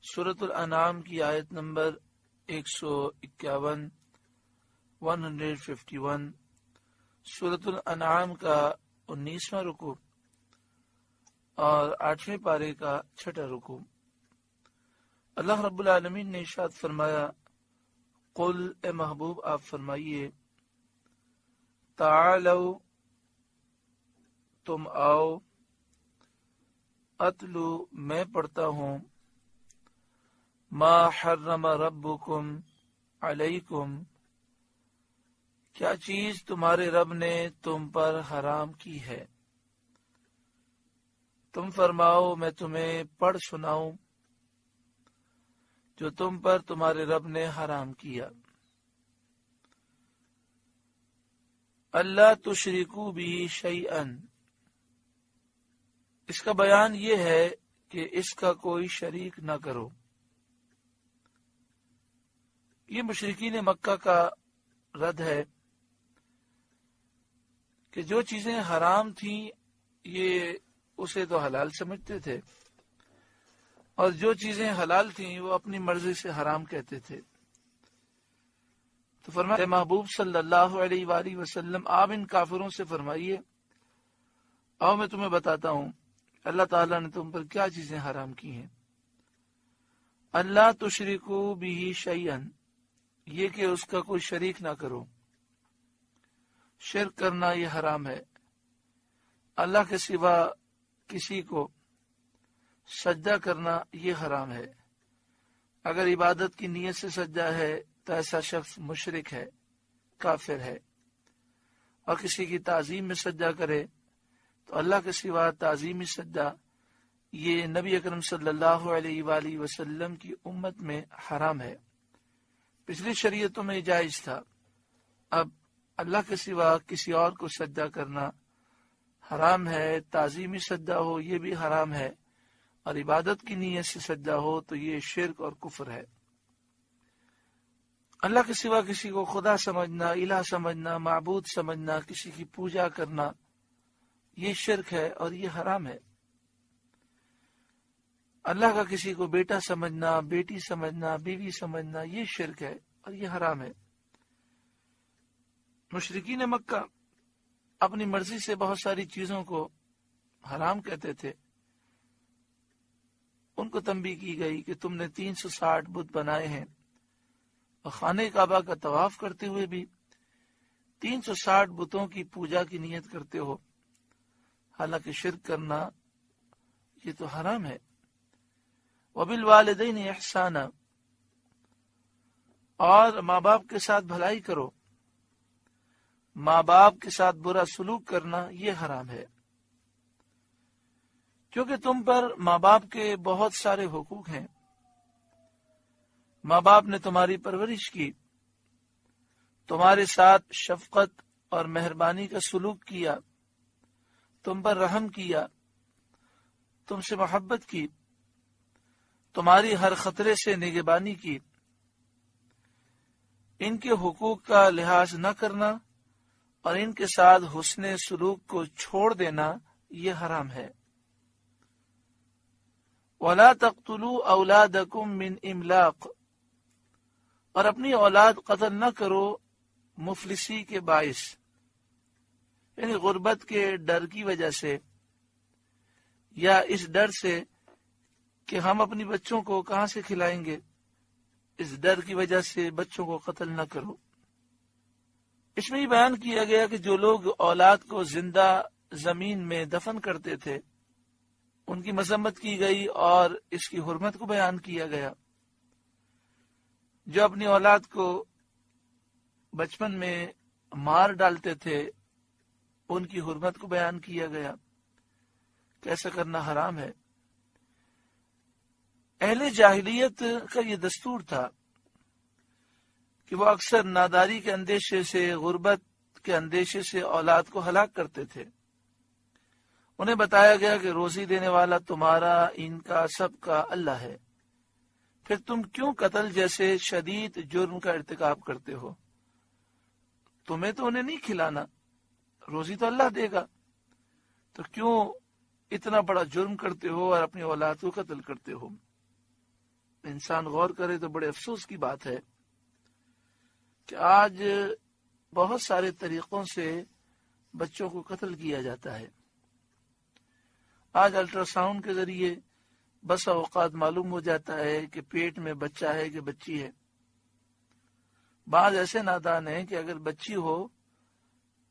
سورۃ الانعام کی آیت نمبر 151 151 سورۃ الانعام کا 19واں رکوع اور 8ویں پارے کا 6واں رکوع۔ اللہ رب العالمین نے ارشاد فرمایا، قل اے محبوب آپ فرمائیے، تعالو تم آؤ، اتلو میں پڑھتا ہوں، ما حرم ربکم علیکم کیا چیز تمہارے رب نے تم پر حرام کی ہے، تم فرماؤ میں تمہیں پڑھ سناؤں جو تم پر تمہارے رب نے حرام کیا۔ اللہ تشرکو بھی شیئا، اس کا بیان یہ ہے کہ اس کا کوئی شریک نہ کرو۔ یہ مشرکین مکہ کا رد ہے کہ جو چیزیں حرام تھیں یہ اسے تو حلال سمجھتے تھے، اور جو چیزیں حلال تھیں وہ اپنی مرضی سے حرام کہتے تھے۔ تو فرمایا محبوب صلی اللہ علیہ وآلہ وسلم آپ ان کافروں سے فرمائیے، آؤ میں تمہیں بتاتا ہوں اللہ تعالیٰ نے تم پر کیا چیزیں حرام کی ہیں۔ اللہ تشرکو بھی شیئا، یہ کہ اس کا کوئی شریک نہ کرو، شرک کرنا یہ حرام ہے۔ اللہ کے سوا کسی کو سجدہ کرنا یہ حرام ہے۔ اگر عبادت کی نیت سے سجدہ ہے تو ایسا شخص مشرک ہے، کافر ہے، اور کسی کی تعظیم میں سجدہ کرے تو اللہ کے سوا تعظیمی سجدہ یہ نبی اکرم صلی اللہ علیہ وآلہ وسلم کی امت میں حرام ہے۔ پچھلی شریعتوں میں جائز تھا، اب اللہ کے سوا کسی اور کو سجدہ کرنا حرام ہے۔ تعظیمی سجدہ ہو یہ بھی حرام ہے، اور عبادت کی نیت سے سجدہ ہو تو یہ شرک اور کفر ہے۔ اللہ کے سوا کسی کو خدا سمجھنا، الہ سمجھنا، معبود سمجھنا، کسی کی پوجا کرنا یہ شرک ہے اور یہ حرام ہے۔ اللہ کا کسی کو بیٹا سمجھنا، بیٹی سمجھنا، بیوی سمجھنا یہ شرک ہے اور یہ حرام ہے۔ مشرکین مکہ اپنی مرضی سے بہت ساری چیزوں کو حرام کہتے تھے۔ ان کو تنبیہ کی گئی کہ تم نے 360 بت بنائے ہیں، اور خانہ کعبہ کا طواف کرتے ہوئے بھی 360 بتوں کی پوجا کی نیت کرتے ہو، حالانکہ شرک کرنا یہ تو حرام ہے۔ وبالوالدین احسانا، اور ماں باپ کے ساتھ بھلائی کرو، ماں باپ کے ساتھ برا سلوک کرنا یہ حرام ہے، کیونکہ تم پر ماں باپ کے بہت سارے حقوق ہیں۔ ماں باپ نے تمہاری پرورش کی، تمہارے ساتھ شفقت اور مہربانی کا سلوک کیا، تم پر رحم کیا، تم سے محبت کی، تمہاری ہر خطرے سے نگہبانی کی۔ ان کے حقوق کا لحاظ نہ کرنا اور ان کے ساتھ حسن سلوک کو چھوڑ دینا یہ حرام ہے۔ وَلَا تَقْتُلُوا أَوْلَادَكُمْ مِنْ إِمْلَاقٍ، اور اپنی اولاد قتل نہ کرو مفلسی کے باعث، یعنی غربت کے ڈر کی وجہ سے، یا اس ڈر سے کہ ہم اپنی بچوں کو کہاں سے کھلائیں گے، اس ڈر کی وجہ سے بچوں کو قتل نہ کرو۔ اس میں یہ بیان کیا گیا کہ جو لوگ اولاد کو زندہ زمین میں دفن کرتے تھے ان کی مذمت کی گئی اور اس کی حرمت کو بیان کیا گیا۔ جو اپنی اولاد کو بچپن میں مار ڈالتے تھے ان کی حرمت کو بیان کیا گیا کہ ایسا کرنا حرام ہے۔ اہل جاہلیت کا یہ دستور تھا کہ وہ اکثر ناداری کے اندیشے سے، غربت کے اندیشے سے اولاد کو ہلاک کرتے تھے۔ انہیں بتایا گیا کہ روزی دینے والا تمہارا، ان کا، سب کا اللہ ہے، پھر تم کیوں قتل جیسے شدید جرم کا ارتکاب کرتے ہو؟ تمہیں تو انہیں نہیں کھلانا، روزی تو اللہ دے گا، تو کیوں اتنا بڑا جرم کرتے ہو اور اپنی اولاد کو قتل کرتے ہو؟ انسان غور کرے تو بڑے افسوس کی بات ہے کہ آج بہت سارے طریقوں سے بچوں کو قتل کیا جاتا ہے۔ آج الٹرا ساؤنڈ کے ذریعے بسا اوقات معلوم ہو جاتا ہے کہ پیٹ میں بچہ ہے کہ بچی ہے۔ بعض ایسے نادان ہیں کہ اگر بچی ہو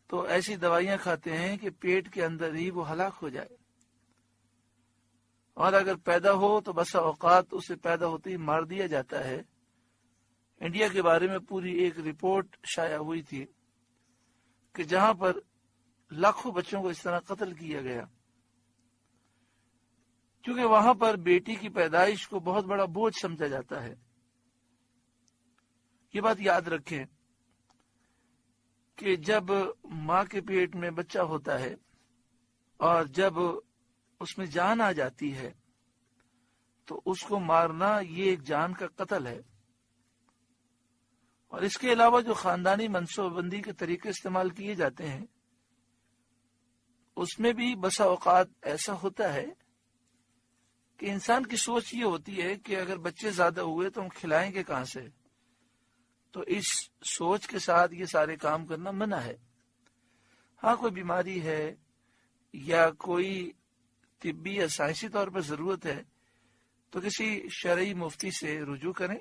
تو ایسی دوائیاں کھاتے ہیں کہ پیٹ کے اندر ہی وہ ہلاک ہو جائے، اور اگر پیدا ہو تو بسا اوقات اسے پیدا ہوتے ہی مار دیا جاتا ہے۔ انڈیا کے بارے میں پوری ایک رپورٹ شائع ہوئی تھی کہ جہاں پر لاکھوں بچوں کو اس طرح قتل کیا گیا، کیونکہ وہاں پر بیٹی کی پیدائش کو بہت بڑا بوجھ سمجھا جاتا ہے۔ یہ بات یاد رکھیں کہ جب ماں کے پیٹ میں بچہ ہوتا ہے اور جب اس میں جان آ جاتی ہے تو اس کو مارنا یہ ایک جان کا قتل ہے۔ اور اس کے علاوہ جو خاندانی منصوبہ بندی کے طریقے استعمال کیے جاتے ہیں اس میں بھی بسا اوقات ایسا ہوتا ہے کہ انسان کی سوچ یہ ہوتی ہے کہ اگر بچے زیادہ ہوئے تو ہم کھلائیں گے کہاں سے، تو اس سوچ کے ساتھ یہ سارے کام کرنا منع ہے۔ ہاں کوئی بیماری ہے یا کوئی طبی یا سائنسی طور پر ضرورت ہے تو کسی شرعی مفتی سے رجوع کریں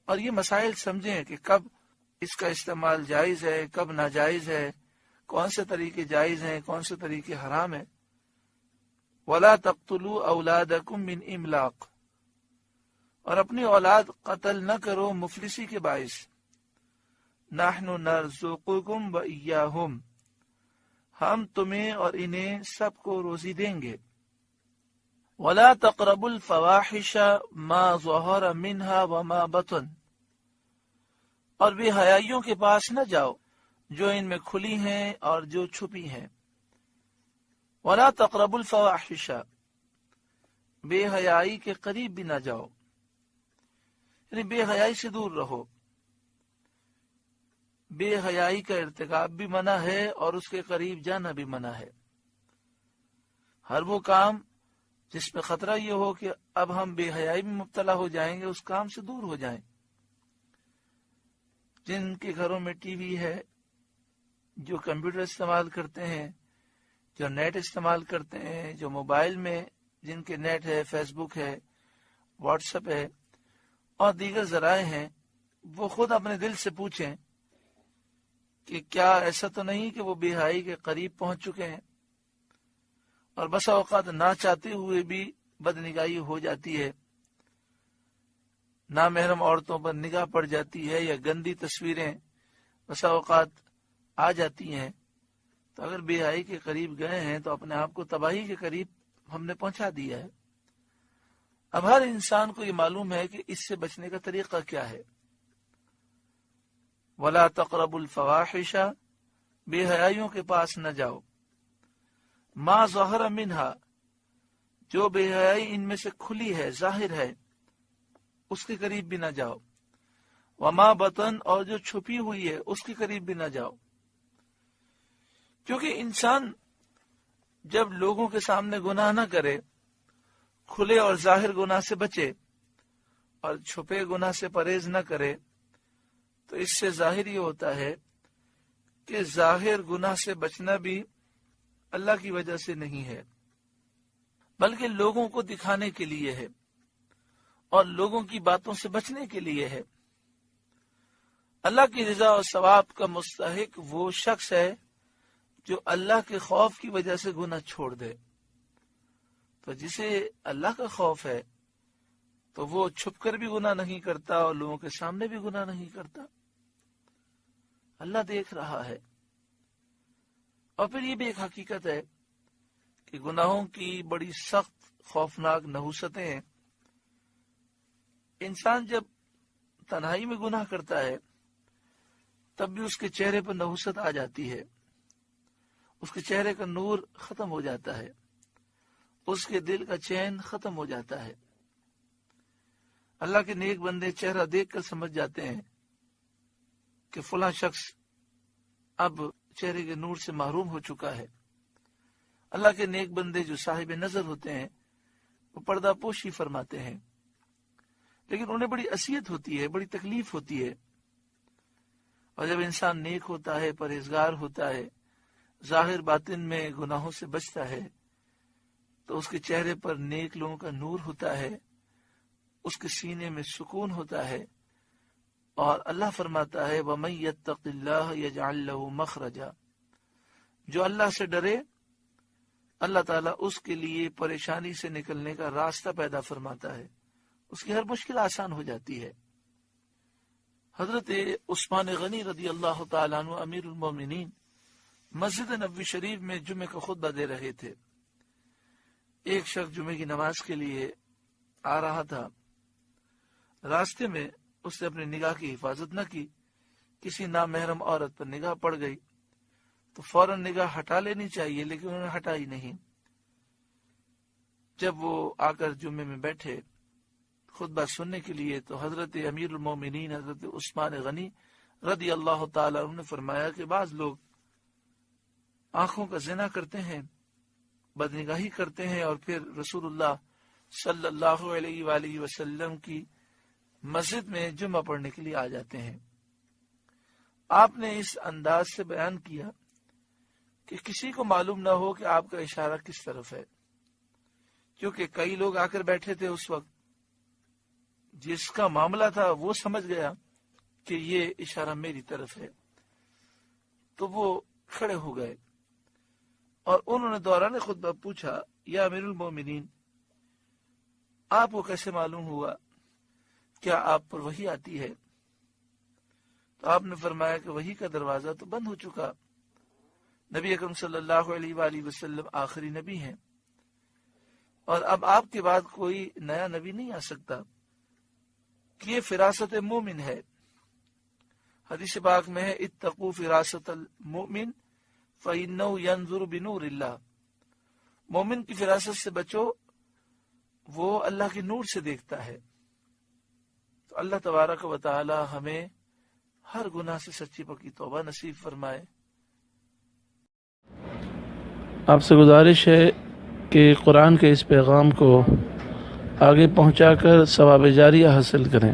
اور یہ مسائل سمجھیں کہ کب اس کا استعمال جائز ہے، کب ناجائز ہے، کون سے طریقے جائز ہیں، کون سے طریقے حرام ہیں۔ وَلَا تَقْتُلُوا أَوْلَادَكُمْ مِنْ إِمْلَاقٍ، اور اپنی اولاد قتل نہ کرو مفلسی کے باعث۔ نَحْنُ نَرْزُقُكُمْ وَإِيَّاهُمْ، ہم تمہیں اور انہیں سب کو روزی دیں گے۔ وَلَا تَقْرَبُوا الْفَوَاحِشَ مَا ظَهَرَ مِنْهَا وَمَا بَطَنَ، اور بے حیائیوں کے پاس نہ جاؤ جو ان میں کھلی ہیں اور جو چھپی ہیں۔ وَلَا تَقْرَبُوا الْفَوَاحِشَ، بے حیائی کے قریب بھی نہ جاؤ، یعنی بے حیائی سے دور رہو۔ بے حیائی کا ارتکاب بھی منع ہے اور اس کے قریب جانا بھی منع ہے۔ ہر وہ کام جس میں خطرہ یہ ہو کہ اب ہم بے حیائی میں مبتلا ہو جائیں گے اس کام سے دور ہو جائیں۔ جن کے گھروں میں ٹی وی ہے، جو کمپیوٹر استعمال کرتے ہیں، جو نیٹ استعمال کرتے ہیں، جو موبائل میں جن کے نیٹ ہے، فیس بک ہے، واٹس ایپ ہے اور دیگر ذرائع ہیں، وہ خود اپنے دل سے پوچھیں کہ کیا ایسا تو نہیں کہ وہ بے حیائی کے قریب پہنچ چکے ہیں، اور بسا اوقات نہ چاہتے ہوئے بھی بدنگاہی ہو جاتی ہے، نامحرم عورتوں پر نگاہ پڑ جاتی ہے یا گندی تصویریں بسا اوقات آ جاتی ہیں، تو اگر بے حیائی کے قریب گئے ہیں تو اپنے آپ کو تباہی کے قریب ہم نے پہنچا دیا ہے۔ اب ہر انسان کو یہ معلوم ہے کہ اس سے بچنے کا طریقہ کیا ہے۔ وَلَا تَقْرَبُوا الْفَوَاحِشَ، بے حیائیوں کے پاس نہ جاؤ۔ مَا ظَهَرَ مِنْهَا، جو بے حیائی ان میں سے کھلی ہے، ظاہر ہے، اس کے قریب بھی نہ جاؤ۔ وَمَا بَطَن، اور جو چھپی ہوئی ہے اس کے قریب بھی نہ جاؤ۔ کیونکہ انسان جب لوگوں کے سامنے گناہ نہ کرے، کھلے اور ظاہر گناہ سے بچے اور چھپے گناہ سے پرہیز نہ کرے، تو اس سے ظاہر یہ ہوتا ہے کہ ظاہر گناہ سے بچنا بھی اللہ کی وجہ سے نہیں ہے، بلکہ لوگوں کو دکھانے کے لیے ہے اور لوگوں کی باتوں سے بچنے کے لیے ہے۔ اللہ کی رضا اور ثواب کا مستحق وہ شخص ہے جو اللہ کے خوف کی وجہ سے گناہ چھوڑ دے۔ تو جسے اللہ کا خوف ہے تو وہ چھپ کر بھی گناہ نہیں کرتا اور لوگوں کے سامنے بھی گناہ نہیں کرتا۔ اللہ دیکھ رہا ہے۔ اور پھر یہ بھی ایک حقیقت ہے کہ گناہوں کی بڑی سخت خوفناک نحوستیں ہیں۔ انسان جب تنہائی میں گناہ کرتا ہے تب بھی اس کے چہرے پر نحوست آ جاتی ہے، اس کے چہرے کا نور ختم ہو جاتا ہے، اس کے دل کا چین ختم ہو جاتا ہے۔ اللہ کے نیک بندے چہرہ دیکھ کر سمجھ جاتے ہیں کہ فلاں شخص اب چہرے کے نور سے محروم ہو چکا ہے۔ اللہ کے نیک بندے جو صاحب نظر ہوتے ہیں وہ پردہ پوشی فرماتے ہیں، لیکن انہیں بڑی اذیت ہوتی ہے، بڑی تکلیف ہوتی ہے۔ اور جب انسان نیک ہوتا ہے، پرہیزگار ہوتا ہے، ظاہر باطن میں گناہوں سے بچتا ہے، تو اس کے چہرے پر نیک لوگوں کا نور ہوتا ہے، اس کے سینے میں سکون ہوتا ہے، اور اللہ فرماتا ہے وَمَن يَتَّقِ اللَّهَ يَجْعَل لَّهُ مَخْرَجًا، جو اللہ سے ڈرے اللہ تعالیٰ اس کے لیے پریشانی سے نکلنے کا راستہ پیدا فرماتا ہے، اس کی ہر مشکل آسان ہو جاتی ہے۔ حضرت عثمان غنی رضی اللہ تعالیٰ عنہ امیر المومنین مسجد نبوی شریف میں جمعے کا خطبہ دے رہے تھے۔ ایک شخص جمعے کی نماز کے لیے آ رہا تھا، راستے میں اس نے اپنی نگاہ کی حفاظت نہ کی، کسی نامحرم عورت پر نگاہ پڑ گئی تو فوراً نگاہ ہٹا لینی چاہیے، لیکن انہوں نے ہٹائی نہیں۔ جب وہ آ کر جمعے میں بیٹھے خطبہ سننے کے لیے تو حضرت امیر المومنین حضرت عثمان غنی رضی اللہ تعالیٰ عنہ نے فرمایا کہ بعض لوگ آنکھوں کا زنا کرتے ہیں، بدنگاہی کرتے ہیں، اور پھر رسول اللہ صلی اللہ علیہ وآلہ وسلم کی مسجد میں جمعہ پڑھنے کے لیے آ جاتے ہیں۔ آپ نے اس انداز سے بیان کیا کہ کسی کو معلوم نہ ہو کہ آپ کا اشارہ کس طرف ہے، کیونکہ کئی لوگ آ کر بیٹھے تھے اس وقت، جس کا معاملہ تھا وہ سمجھ گیا کہ یہ اشارہ میری طرف ہے، تو وہ کھڑے ہو گئے اور انہوں نے دوران خطبہ پوچھا یا امیر المومنین آپ کو کیسے معلوم ہوا، کیا آپ پر وحی آتی ہے؟ تو آپ نے فرمایا کہ وحی کا دروازہ تو بند ہو چکا، نبی اکرم صلی اللہ علیہ وآلہ وسلم آخری نبی ہیں، اور اب آپ کے بعد کوئی نیا نبی نہیں آ سکتا، کہ یہ فراست مومن ہے۔ حدیث پاک میں ہے اتقوا فراست المؤمن فإنه ينظر بنور اللہ، مومن کی فراست سے بچو، وہ اللہ کے نور سے دیکھتا ہے۔ تو اللہ تبارک و تعالی ہمیں ہر گناہ سے سچی پکی توبہ نصیب فرمائے۔ آپ سے گزارش ہے کہ قرآن کے اس پیغام کو آگے پہنچا کر ثواب جاریہ حاصل کریں۔